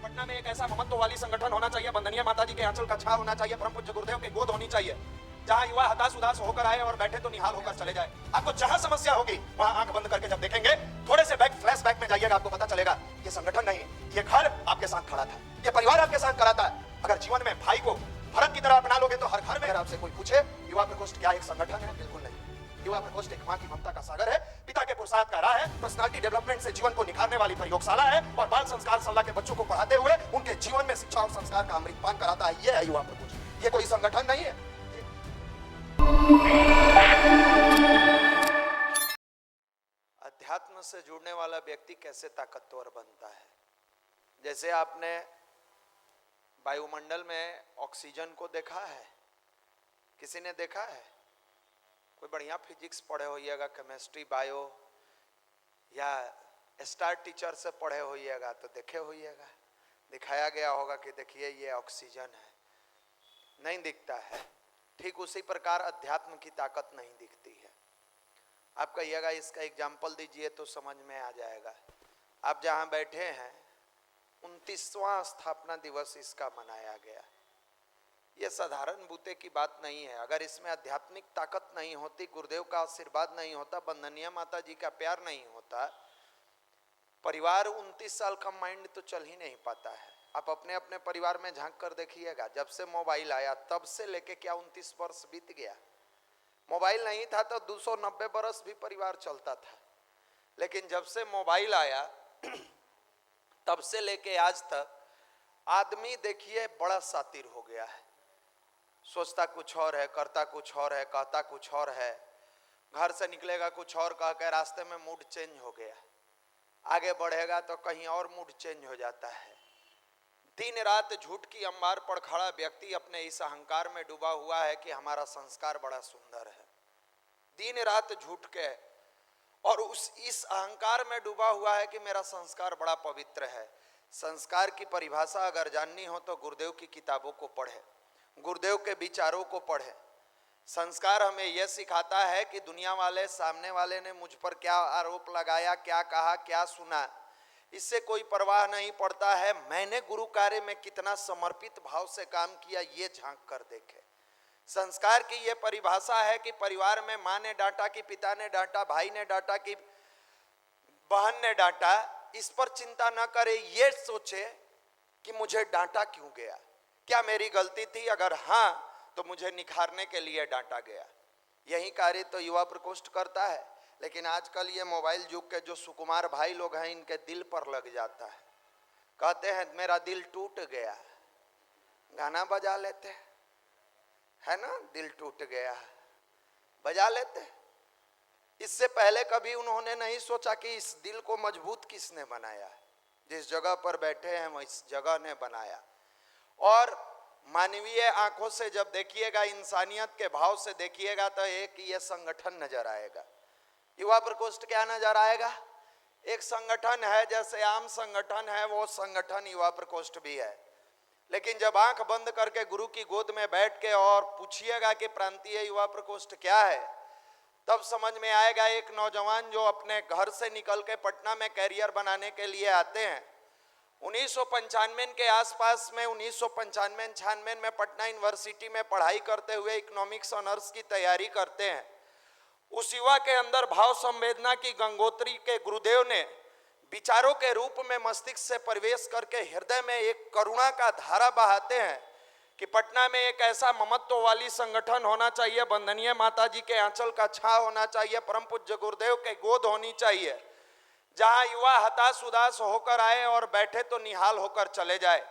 पटना में एक ऐसा महत्व वाली संगठन होना चाहिए, बंदनिया माता जी के आंचल का छाव होना चाहिए, परम पूज्य गुरुदेव की गोद होनी चाहिए, जहां युवा हताश उदास होकर आए और बैठे तो निहाल होकर चले जाए। आपको जहां समस्या होगी वहां आंख बंद करके जब देखेंगे, थोड़े से फ्लैशबैक में जाइएगा, आपको पता चलेगा ये संगठन नहीं, ये घर आपके साथ खड़ा था, ये परिवार आपके साथ खड़ा था। अगर जीवन में भाई को भरत की तरह अपना लोगे तो हर घर में, अगर आपसे कोई पूछे युवा प्रकोष्ठ क्या एक संगठन है, बिल्कुल नहीं। युवा प्रकोष्ठ एक मां की ममता का सागर है, पिता के पुरुषार्थ का राह है, पर्सनालिटी डेवलपमेंट से जीवन को निखारने वाली प्रयोगशाला है और बाल संस्कार सल्ला के बच्चों को पढ़ाते हुए उनके जीवन में शिक्षा और संस्कार का अमृतपान कराता है। ये है युवा प्रकोष्ठ, ये कोई संगठन नहीं है। अध्यात्म से जुड़ने वाला व्यक्ति कैसे ताकतवर बनता है? जैसे आपने वायुमंडल में ऑक्सीजन को देखा है, किसी ने देखा है? कोई बढ़िया फिजिक्स पढ़े होइएगा, केमिस्ट्री, बायो या स्टार टीचर से पढ़े होइएगा तो देखे होइएगा, दिखाया गया होगा कि देखिए ये ऑक्सीजन है, नहीं दिखता है। ठीक उसी प्रकार अध्यात्म की ताकत नहीं दिखती है। आप कहिएगा इसका एग्जाम्पल दीजिए तो समझ में आ जाएगा। आप जहाँ बैठे हैं 29वां स्थापना दिवस इसका मनाया गया। ये साधारण बूते की बात नहीं है। अगर इसमें आध्यात्मिक ताकत नहीं होती, गुरुदेव का आशीर्वाद नहीं होता, बंदनिया माता जी का प्यार नहीं होता, परिवार 29 साल का माइंड तो चल ही नहीं पाता है। आप अपने अपने परिवार में झांक कर देखिएगा, जब से मोबाइल आया तब से लेके क्या 29 वर्ष बीत गया। मोबाइल नहीं था तो 290 बरस भी परिवार चलता था, लेकिन जब से मोबाइल आया तब से लेके आज तक आदमी देखिए बड़ा शातिर हो गया है। सोचता कुछ और है, करता कुछ और है, कहता कुछ और है, घर से निकलेगा कुछ और कह के, रास्ते में मूड चेंज हो गया, आगे बढ़ेगा तो कहीं और मूड चेंज हो जाता है। दिन रात झूठ की अंबार पर खड़ा व्यक्ति अपने इस अहंकार में डूबा हुआ है कि हमारा संस्कार बड़ा सुंदर है। दिन रात झूठ के और इस अहंकार में डूबा हुआ है कि मेरा संस्कार बड़ा पवित्र है। संस्कार की परिभाषा अगर जाननी हो तो गुरुदेव की किताबों को पढ़े, गुरुदेव के विचारों को पढ़े। संस्कार हमें यह सिखाता है कि दुनिया वाले, सामने वाले ने मुझ पर क्या आरोप लगाया, क्या कहा, क्या सुना, इससे कोई परवाह नहीं पड़ता है। मैंने गुरु कार्य में कितना समर्पित भाव से काम किया, ये झांक कर देखे। संस्कार की यह परिभाषा है कि परिवार में माँ ने डांटा कि पिता ने डांटा, भाई ने डांटा कि बहन ने डांटा, इस पर चिंता न करे, ये सोचे कि मुझे डांटा क्यों गया, क्या मेरी गलती थी, अगर हाँ तो मुझे निखारने के लिए डांटा गया। यही कार्य तो युवा प्रकोष्ठ करता है। लेकिन आजकल ये मोबाइल युग के जो सुकुमार भाई लोग हैं, इनके दिल पर लग जाता है। कहते हैं मेरा दिल टूट गया, गाना बजा लेते है ना, दिल टूट गया बजा लेते। इससे पहले कभी उन्होंने नहीं सोचा कि इस दिल को मजबूत किसने बनाया। जिस जगह पर बैठे हैं इस जगह ने बनाया। और मानवीय आंखों से जब देखिएगा, इंसानियत के भाव से देखिएगा तो एक ये संगठन नजर आएगा। युवा प्रकोष्ठ क्या नजर आएगा? एक संगठन है, जैसे आम संगठन है वो संगठन युवा प्रकोष्ठ भी है। लेकिन जब आंख बंद करके गुरु की गोद में बैठ के और पूछिएगा कि प्रांतीय युवा प्रकोष्ठ क्या है, तब समझ में आएगा। एक नौजवान जो अपने घर से निकल के पटना में कैरियर बनाने के लिए आते हैं, 1995 के आसपास में, 1995-96 में पटना यूनिवर्सिटी में पढ़ाई करते हुए इकोनॉमिक्स ऑनर्स की तैयारी करते हैं। उस युवा के अंदर भाव संवेदना की गंगोत्री के गुरुदेव ने विचारों के रूप में मस्तिष्क से प्रवेश करके हृदय में एक करुणा का धारा बहाते हैं कि पटना में एक ऐसा ममत्व वाली संगठन होना चाहिए, बंदनिया माता जी के आंचल का छाव होना चाहिए, परम पूज्य गुरुदेव के गोद होनी चाहिए, जहां युवा हताश उदास होकर आए और बैठे तो निहाल होकर चले जाए।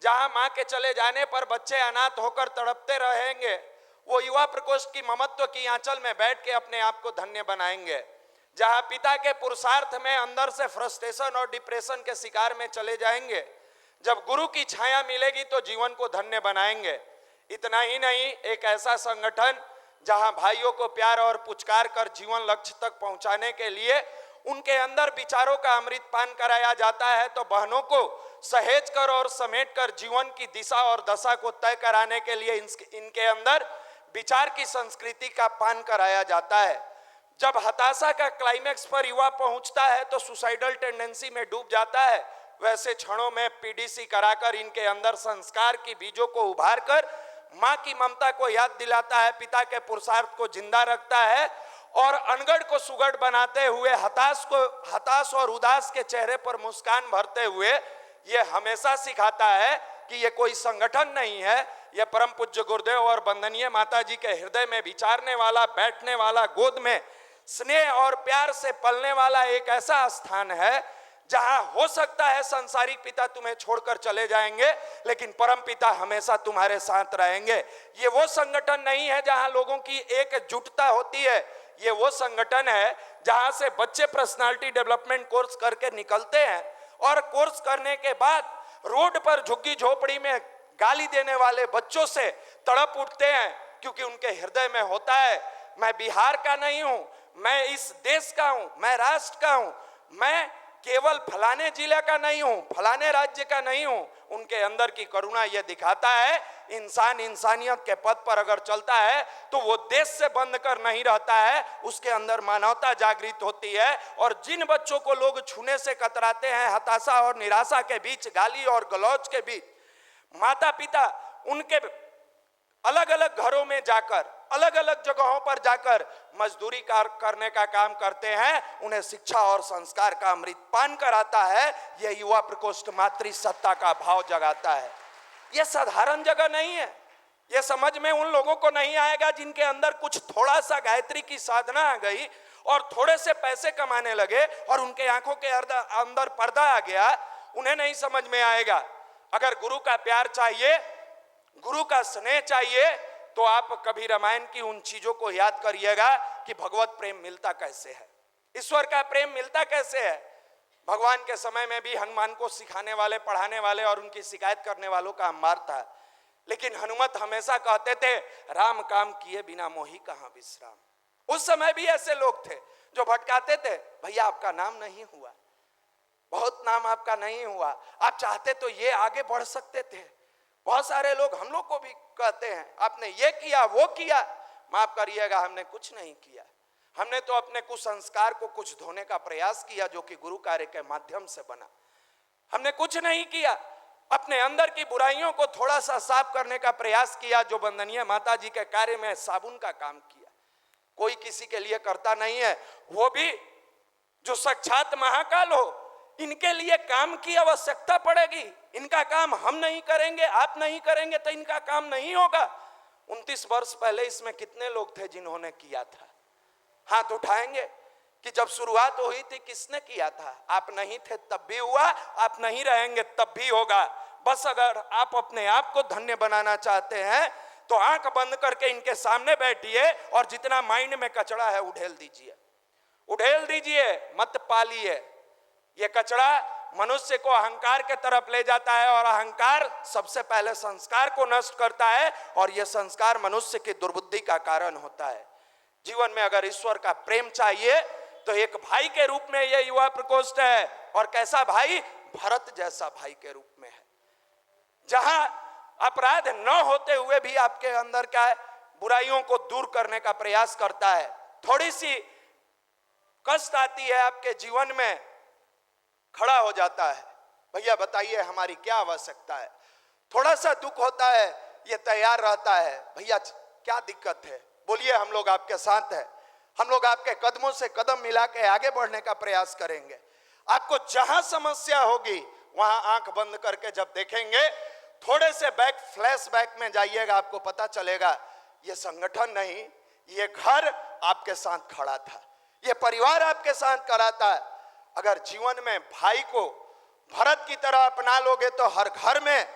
जहां मां के चले जाने पर बच्चे अनाथ होकर तड़पते रहेंगे, वो युवा प्रकोष्ठ की ममत्व की आंचल में बैठ के अपने आप को धन्य बनाएंगे। जहां पिता के पुरुषार्थ में अंदर से फ्रस्ट्रेशन और डिप्रेशन के शिकार में चले जाएंगे, जब गुरु की छाया मिलेगी तो जीवन को धन्य बनाएंगे। इतना ही नहीं, एक ऐसा संगठन जहां भाइयों को प्यार और पुचकार कर जीवन लक्ष्य तक पहुंचाने के लिए उनके अंदर विचारों का अमृतपान कराया जाता है, तो बहनों को सहेज कर और समेट कर जीवन की दिशा और दशा को तय कराने के लिए इनके अंदर विचार की संस्कृति का पान कराया जाता है। जब हताशा का क्लाइमेक्स पर युवा पहुंचता है तो सुसाइडल टेंडेंसी में डूब जाता है, वैसे क्षणों में पीडीसी कराकर इनके अंदर संस्कार की बीजों को उभार कर मां की ममता को याद दिलाता है, पिता के पुरुषार्थ को जिंदा रखता है और अनगढ़ को सुगढ़ बनाते हुए हताश और उदास के चेहरे पर मुस्कान भरते हुए ये हमेशा सिखाता है कि ये कोई संगठन नहीं है, ये परम पूज्य गुरुदेव और वंदनीय माता जी के हृदय में विचारने वाला, बैठने वाला, गोद में स्नेह और प्यार से पलने वाला एक ऐसा स्थान है जहां हो सकता है संसारिक पिता तुम्हें छोड़कर चले जाएंगे, लेकिन परम पिता हमेशा तुम्हारे साथ रहेंगे। ये वो संगठन नहीं है जहां लोगों की एकजुटता होती है, ये वो संगठन है जहां से बच्चे पर्सनालिटी डेवलपमेंट कोर्स करके निकलते हैं और कोर्स करने के बाद रोड पर झुग्गी झोपड़ी में गाली देने वाले बच्चों से तड़प उठते हैं, क्योंकि उनके हृदय में होता है मैं बिहार का नहीं हूं, मैं इस देश का हूं, मैं राष्ट्र का हूं, मैं केवल फलाने जिले का नहीं हूं, फलाने राज्य का नहीं हूं। उनके अंदर की करुणा यह दिखाता है इंसान इंसानियत के पद पर अगर चलता है तो वो देश से बंद कर नहीं रहता है, उसके अंदर मानवता जागृत होती है। और जिन बच्चों को लोग छूने से कतराते हैं, हताशा और निराशा के बीच, गाली और गलौज के बीच, माता पिता उनके अलग अलग घरों में जाकर, अलग अलग जगहों पर जाकर मजदूरी करने का काम करते हैं, उन्हें शिक्षा और संस्कार का अमृत पान कराता है। यह युवा प्रकोष्ठ मातृ सत्ता का भाव जगाता है। यह साधारण जगह नहीं है, यह समझ में उन लोगों को नहीं आएगा जिनके अंदर कुछ थोड़ा सा गायत्री की साधना आ गई और थोड़े से पैसे कमाने लगे और उनके आंखों के अंदर पर्दा आ गया, उन्हें नहीं समझ में आएगा। अगर गुरु का प्यार चाहिए, गुरु का स्नेह चाहिए, तो आप कभी रामायण की उन चीजों को याद करिएगा कि भगवत प्रेम मिलता कैसे है, ईश्वर का प्रेम मिलता कैसे है। भगवान के समय में भी हनुमान को सिखाने वाले, पढ़ाने वाले और उनकी शिकायत करने वालों का अंबार था, लेकिन हनुमत हमेशा कहते थे राम काम किए बिना मोही कहां विश्राम। उस समय भी ऐसे लोग थे जो भटकाते थे, भैया आपका नाम नहीं हुआ, बहुत नाम आपका नहीं हुआ, आप चाहते तो ये आगे बढ़ सकते थे। बहुत सारे लोग हम लोग को भी कहते हैं आपने ये किया वो किया, माफ करिएगा हमने कुछ नहीं किया, हमने तो अपने कुसंस्कार को कुछ धोने का प्रयास किया जो कि गुरु कार्य के माध्यम से बना। हमने कुछ नहीं किया, अपने अंदर की बुराइयों को थोड़ा सा साफ करने का प्रयास किया, जो वंदनीय माता जी के कार्य में साबुन का काम किया। कोई किसी के लिए करता नहीं है, वो भी जो साक्षात महाकाल हो, इनके लिए काम की आवश्यकता पड़ेगी। इनका काम हम नहीं करेंगे, आप नहीं करेंगे तो इनका काम नहीं होगा। 29 वर्ष पहले इसमें कितने लोग थे जिन्होंने किया था? हाथ उठाएंगे कि जब शुरुआत हुई थी किसने किया था? आप नहीं थे तब भी हुआ, आप नहीं रहेंगे तब भी होगा। बस अगर आप अपने आप को धन्य बनाना चाहते हैं तो आंख बंद करके इनके सामने बैठिए और जितना माइंड में कचरा है उड़ेल दीजिए, उड़ेल दीजिए, मत पालिए। ये कचरा मनुष्य को अहंकार के तरफ ले जाता है और अहंकार सबसे पहले संस्कार को नष्ट करता है और यह संस्कार मनुष्य की दुर्बुद्धि का कारण होता है। जीवन में अगर ईश्वर का प्रेम चाहिए तो एक भाई के रूप में यह युवा प्रकोष्ठ है। और कैसा भाई? भरत जैसा भाई के रूप में है, जहां अपराध न होते हुए भी आपके अंदर क्या है, बुराइयों को दूर करने का प्रयास करता है। थोड़ी सी कष्ट आती है आपके जीवन में, खड़ा हो जाता है, भैया बताइए हमारी क्या आवश्यकता है। थोड़ा सा दुख होता है, ये तैयार रहता है, भैया क्या दिक्कत है, बोलिए हम लोग आपके साथ हैं, हम लोग आपके कदमों से कदम मिला के आगे बढ़ने का प्रयास करेंगे। आपको जहां समस्या होगी वहां आंख बंद करके जब देखेंगे, थोड़े से बैक, फ्लैशबैक में जाइएगा, आपको पता चलेगा ये संगठन नहीं, ये घर आपके साथ खड़ा था, ये परिवार आपके साथ खड़ा था। अगर जीवन में भाई को भरत की तरह अपना लोगे तो हर घर में,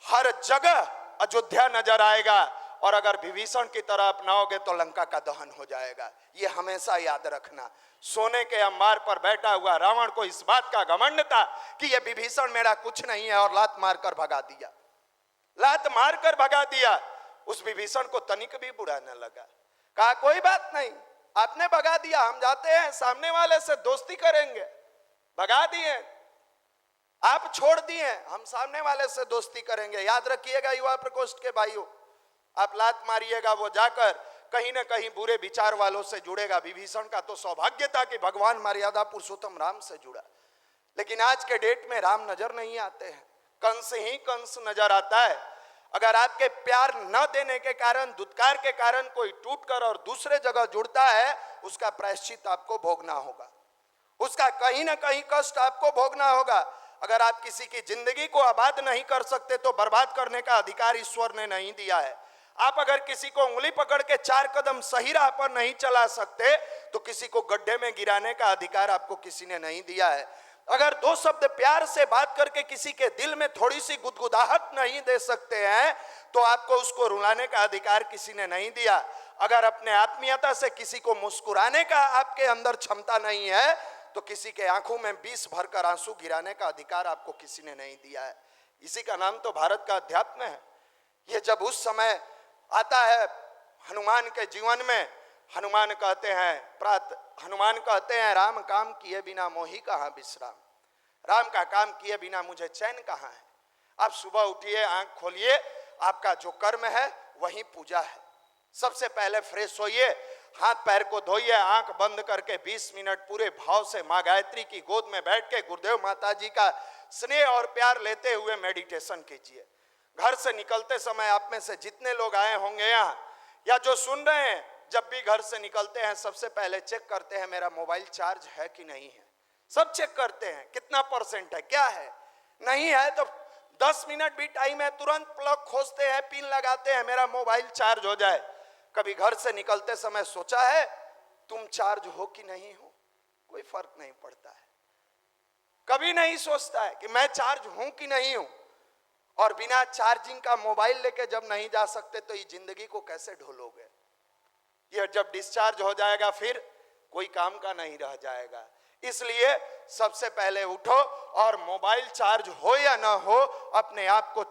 हर जगह अयोध्या नजर आएगा, और अगर विभीषण की तरह अपनाओगे तो लंका का दहन हो जाएगा। ये हमेशा याद रखना। सोने के अंबार पर बैठा हुआ रावण को इस बात का घमंड था कि ये विभीषण मेरा कुछ नहीं है, और लात मारकर भगा दिया, लात मारकर भगा दिया। उस विभीषण को तनिक भी बुरा न लगा, कहा कोई बात नहीं, आपने भगा दिया, हम जाते हैं सामने वाले से दोस्ती करेंगे। भगा दिए, आप छोड़ दिए, हम सामने वाले से दोस्ती करेंगे। याद रखिएगा युवा प्रकोष्ठ के भाइयों, आप लात मारिएगा वो जाकर कहीं ना कहीं बुरे विचार वालों से जुड़ेगा। विभीषण का तो सौभाग्य था कि भगवान मर्यादा पुरुषोत्तम राम से जुड़ा। लेकिन आज के डेट में राम नजर नहीं आते हैं, कंस ही कंस नजर आता है। अगर आपके प्यार न देने के कारण, दुत्कार के कारण कोई टूटकर और दूसरे जगह जुड़ता है, उसका प्रायश्चित आपको भोगना होगा, उसका कहीं ना कहीं कष्ट आपको भोगना होगा। अगर आप किसी की जिंदगी को आबाद नहीं कर सकते तो बर्बाद करने का अधिकार ईश्वर ने नहीं दिया है। आप अगर किसी को उंगली पकड़ के 4 कदम सही राह पर नहीं चला सकते तो किसी को गड्ढे में गिराने का अधिकार आपको किसी ने नहीं दिया है। अगर 2 शब्द प्यार से बात करके किसी के दिल में थोड़ी सी गुदगुदाहट नहीं दे सकते हैं तो आपको उसको रुलाने का अधिकार किसी ने नहीं दिया। अगर अपने आत्मीयता से किसी को मुस्कुराने का आपके अंदर क्षमता नहीं है तो किसी के आंखों में विष भरकर आंसू गिराने का अधिकार आपको किसी ने नहीं दिया है। इसी का नाम तो भारत का अध्यात्म है। ये जब उस समय आता है हनुमान के जीवन में, हनुमान कहते हैं राम काम किए बिना मोही कहाँ विश्राम, राम का काम किए बिना मुझे चैन कहाँ है। आप सुबह उठिए, आंख खोलिए, आपका जो कर्म है वही पूजा है। सबसे पहले फ्रेश होइए, हाथ पैर को धोइए, आंख बंद करके 20 मिनट पूरे भाव से माँ गायत्री की गोद में बैठ के गुरुदेव माता जी का स्नेह और प्यार लेते हुए मेडिटेशन कीजिए। घर से निकलते समय आप में से जितने लोग आए होंगे यहाँ या जो सुन रहे हैं, जब भी घर से निकलते हैं सबसे पहले चेक करते हैं मेरा मोबाइल चार्ज है कि नहीं है। सब चेक करते हैं कितना % है, क्या है। नहीं है तो 10 मिनट भी टाइम है, तुरंत प्लग खोजते हैं, पिन लगाते हैं, मेरा मोबाइल चार्ज हो जाए। कभी घर से निकलते समय सोचा है तुम चार्ज हो कि नहीं हो? कोई फर्क नहीं पड़ता है। कभी नहीं सोचता है कि मैं चार्ज हूं कि नहीं हूं। और बिना चार्जिंग का मोबाइल लेके जब नहीं जा सकते तो ये जिंदगी को कैसे ढोलोगे? ये जब डिस्चार्ज हो जाएगा फिर कोई काम का नहीं रह जाएगा। इसलिए सबसे पहले उठो और मोबाइल चार्ज हो या ना हो, अपने आप को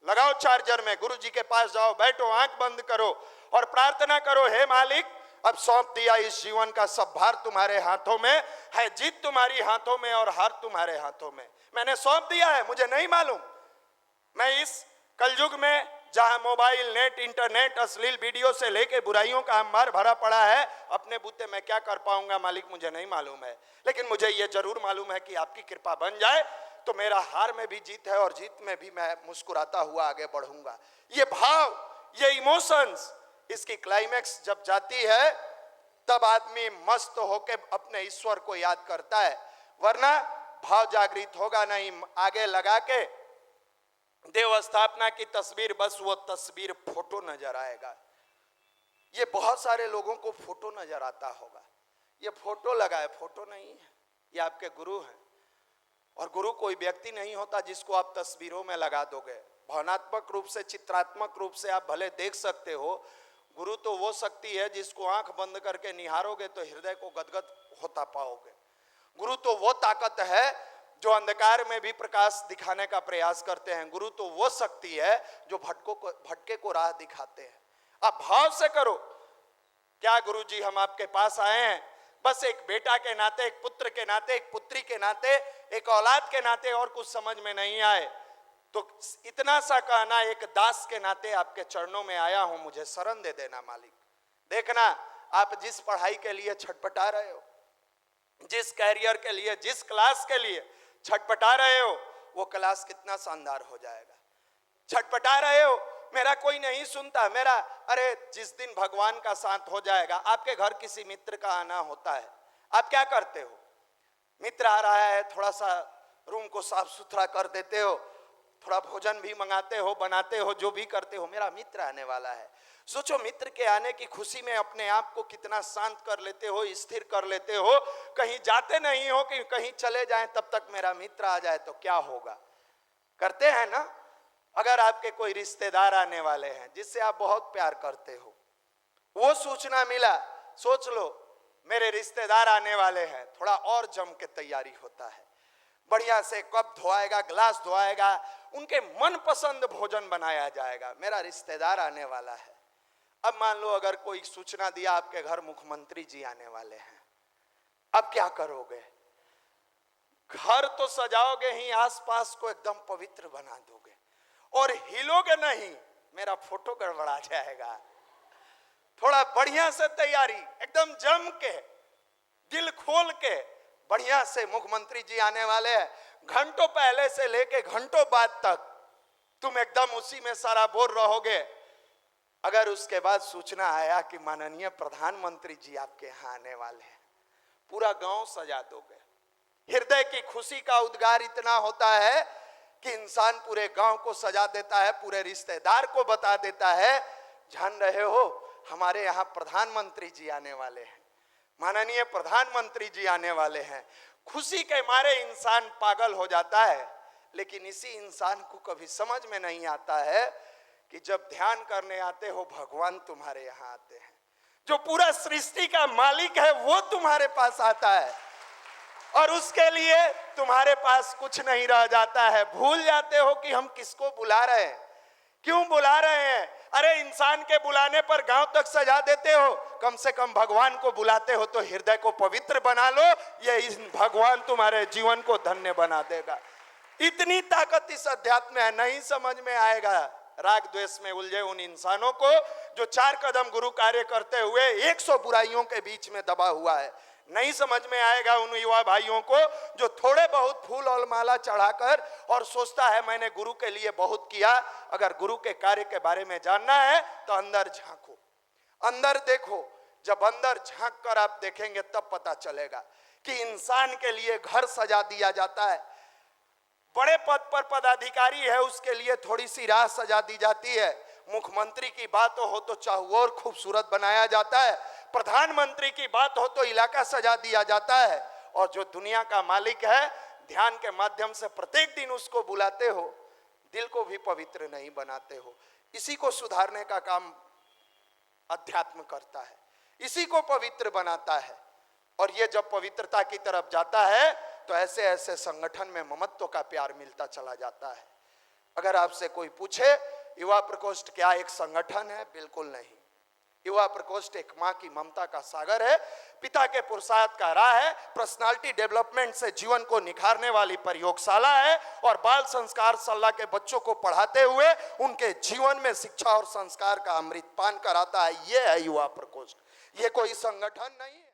लगाओ चार्जर में, गुरु जी के पास जाओ, बैठो, आंख बंद करो और प्रार्थना करो, हे मालिक अब सौंप दिया इस जीवन का सब भार तुम्हारे हाथों में है, जीत तुम्हारी हाथों में और हार तुम्हारे हाथों में। मैंने सौंप दिया है, मुझे नहीं मालूम मैं इस कलयुग में जहां मोबाइल, नेट, इंटरनेट, अश्लील वीडियो से लेके बुराइयों का अंबार भरा पड़ा है, अपने बूते मैं क्या कर पाऊंगा मालिक मुझे नहीं मालूम है। लेकिन मुझे ये जरूर मालूम है कि आपकी कृपा बन जाए तो मेरा हार में भी जीत है और जीत में भी मैं मुस्कुराता हुआ आगे बढ़ूंगा। ये भाव, ये इमोशंस, इसकी क्लाइमैक्स जब जाती है तब आदमी मस्त होके अपने ईश्वर को याद करता है, वरना भाव जागृत होगा नहीं। आगे लगा के देव स्थापना की तस्वीर, बस वो तस्वीर फोटो नजर आएगा। ये बहुत सारे लोगों को फोटो नजर आता होगा, ये फोटो लगा है, फोटो नहीं है, ये आपके गुरु हैं। और गुरु कोई व्यक्ति नहीं होता जिसको आप तस्वीरों में लगा दोगे। भावनात्मक रूप से, चित्रात्मक रूप से आप भले देख सकते हो, गुरु तो वो शक्ति है जिसको आंख बंद करके निहारोगे तो हृदय को गदगद होता पाओगे। गुरु तो वो ताकत है जो अंधकार में भी प्रकाश दिखाने का प्रयास करते हैं। गुरु तो वो शक्ति है जो भटके को राह दिखाते हैं। आप भाव से करो। क्या गुरु जी हम आपके पास आए हैं बस एक बेटा के नाते, एक पुत्र के नाते, एक पुत्री के नाते, एक औलाद के नाते, और कुछ समझ में नहीं आए तो इतना सा कहना, एक दास के नाते आपके चरणों में आया हूं, मुझे शरण दे देना मालिक। देखना आप जिस पढ़ाई के लिए छटपटा रहे हो, जिस कैरियर के लिए, जिस क्लास के लिए छटपटा रहे हो, वो क्लास कितना शानदार हो जाएगा। छटपटा रहे हो मेरा कोई नहीं सुनता, मेरा, अरे जिस दिन भगवान का साथ हो जाएगा। आपके घर किसी मित्र का आना होता है, आप क्या करते हो? मित्र आ रहा है, थोड़ा सा रूम को साफ सुथरा कर देते हो, थोड़ा भोजन भी मंगाते हो, बनाते हो, जो भी करते हो, मेरा मित्र आने वाला है। सोचो मित्र के आने की खुशी में अपने आप को कितना शांत कर लेते हो, स्थिर कर लेते हो। कहीं जाते नहीं हो कि कहीं चले जाएं तब तक मेरा मित्र आ जाए तो क्या होगा, करते हैं ना। अगर आपके कोई रिश्तेदार आने वाले हैं जिससे आप बहुत प्यार करते हो, वो सूचना मिला, सोच लो मेरे रिश्तेदार आने वाले हैं, थोड़ा और जम के तैयारी होता है। बढ़िया से कप धोआएगा, गिलास धोआएगा, उनके मनपसंद भोजन बनाया जाएगा, मेरा रिश्तेदार आने वाला है। अब मान लो अगर कोई सूचना दिया आपके घर मुख्यमंत्री जी आने वाले हैं, अब क्या करोगे? घर तो सजाओगे ही, आसपास को एकदम पवित्र बना दोगे और हिलोगे नहीं, मेरा फोटो गड़बड़ा जाएगा। थोड़ा बढ़िया से तैयारी, एकदम जम के, दिल खोल के, बढ़िया से मुख्यमंत्री जी आने वाले हैं, घंटों पहले से लेके घंटों बाद तक तुम एकदम उसी में सराबोर रहोगे। अगर उसके बाद सूचना आया कि माननीय प्रधानमंत्री जी आपके यहाँ आने वाले हैं, पूरा गांव सजा दोगे। हृदय की खुशी का उद्गार इतना होता है कि इंसान पूरे गांव को सजा देता है, पूरे रिश्तेदार को बता देता है, जान रहे हो हमारे यहाँ प्रधानमंत्री जी आने वाले हैं, माननीय प्रधानमंत्री जी आने वाले हैं। खुशी के मारे इंसान पागल हो जाता है। लेकिन इसी इंसान को कभी समझ में नहीं आता है कि जब ध्यान करने आते हो भगवान तुम्हारे यहाँ आते हैं, जो पूरा सृष्टि का मालिक है वो तुम्हारे पास आता है, और उसके लिए तुम्हारे पास कुछ नहीं रह जाता है। भूल जाते हो कि हम किसको बुला रहे हैं, क्यों बुला रहे हैं। अरे इंसान के बुलाने पर गांव तक सजा देते हो, कम से कम भगवान को बुलाते हो तो हृदय को पवित्र बना लो, ये भगवान तुम्हारे जीवन को धन्य बना देगा। इतनी ताकत इस अध्यात्म में है। नहीं समझ में आएगा राग द्वेष में उलझे उन इंसानों को जो 4 कदम गुरु कार्य करते हुए 100 बुराइयों के बीच में दबा हुआ है। नहीं समझ में आएगा उन युवा भाइयों को जो थोड़े बहुत फूल और माला चढ़ाकर और सोचता है मैंने गुरु के लिए बहुत किया। अगर गुरु के कार्य के बारे में जानना है तो अंदर झांको, अंदर देखो। जब अंदर झांक कर आप देखेंगे तब पता चलेगा कि इंसान के लिए घर सजा दिया जाता है। बड़े पद पर पदाधिकारी है उसके लिए थोड़ी सी राह सजा दी जाती है। मुख्यमंत्री की बात हो तो चहुओर खूबसूरत बनाया जाता है, प्रधानमंत्री की बात हो तो इलाका सजा दिया जाता है। और जो दुनिया का मालिक है ध्यान के माध्यम से प्रत्येक दिन उसको बुलाते हो, दिल को भी पवित्र नहीं बनाते हो। इसी को सुधारने का काम अध्यात्म करता है, इसी को पवित्र बनाता है। और ये जब पवित्रता की तरफ जाता है तो ऐसे ऐसे संगठन में ममत्व का प्यार मिलता चला जाता है। अगर आपसे कोई पूछे युवा प्रकोष्ठ क्या एक संगठन है, बिल्कुल नहीं। युवा प्रकोष्ठ एक माँ की ममता का सागर है, पिता के पुरुषार्थ का राह है, पर्सनालिटी डेवलपमेंट से जीवन को निखारने वाली प्रयोगशाला है, और बाल संस्कार शाला के बच्चों को पढ़ाते हुए उनके जीवन में शिक्षा और संस्कार का अमृत पान कराता है। ये है युवा प्रकोष्ठ, ये कोई संगठन नहीं है।